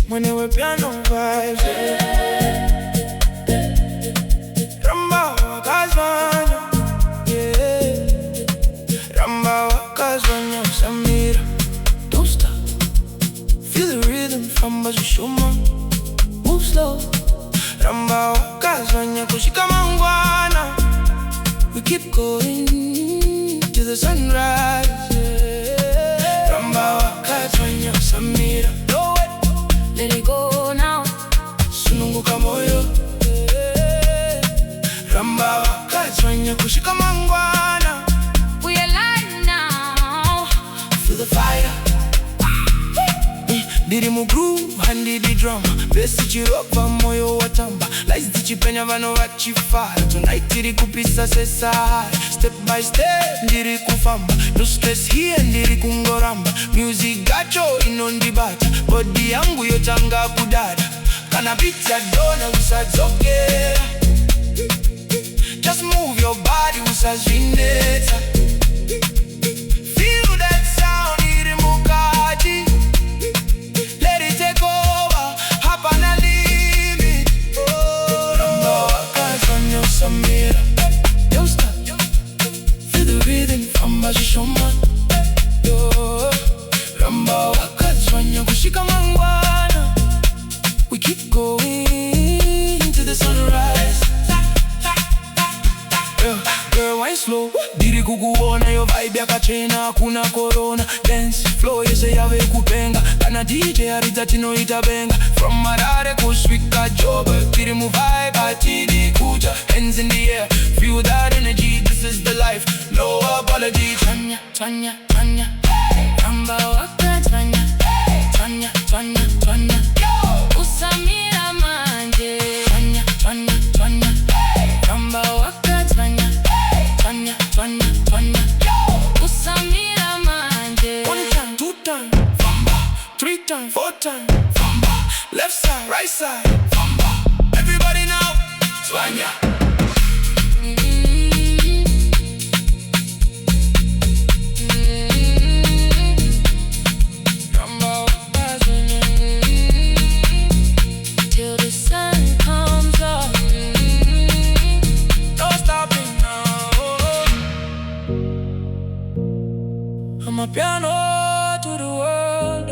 MweneWePiano vibes, Ramba wakazwanya, yeah. Ramba wakazwanya Ushamira. Don't stop, feel the rhythm from Ushamira. Move slow. Ramba wakazwanya kushika mangwana. We keep going to the sunrise, yeah. Ramba wakazwanya Ushamira. Let it go now. Sununguka moyo, Ramba wakazwanya kushika mangwana. We alive now. Feel the fire. Diri mu groove, handi di drum. Besi chiropa moyo watamba. Lights tichipenya vano vachifara. Tonight diri kupisa sesa. Step by step diri kufamba. No stress here diri kungoramba. Music gacho inondibata. Body yangu yotanga kudada. Kana beat ya dona usazoke. Just move your body usazvineta. Feel that sound iri mukati. Let it take over, hapana limit. Ramba wakazwanya Ushamira. Don't stop, feel the rhythm from Ushamira. Ramba wakazwanya kushika mangwana. We keep going to the sunrise. Girl, wine slow. Diri kukuona yo vibe yakachena. Kuna corona. Dance flow yese yawe kupenga. Kana DJ arita tino itabenga. From Marare kuswika Joburg. Diri mu vibe atidi kuja. Hands in the air, feel that energy. This is the life, no apology. Twanya, twanya, twanya. Ramba wakazwanya. Twanya, twanya, twanya. Ushamira manje. Twanya, twanya, twanya. Ramba wakazwanya. Twanya, twanya, twanya. Ushamira manje. 1 time, 2 time, Vamba. 3 time, 4 time, Vamba. Left side, right side, Vamba. Everybody now, Twanya. Till the sun comes up. No stopping now. Amapiano to the world.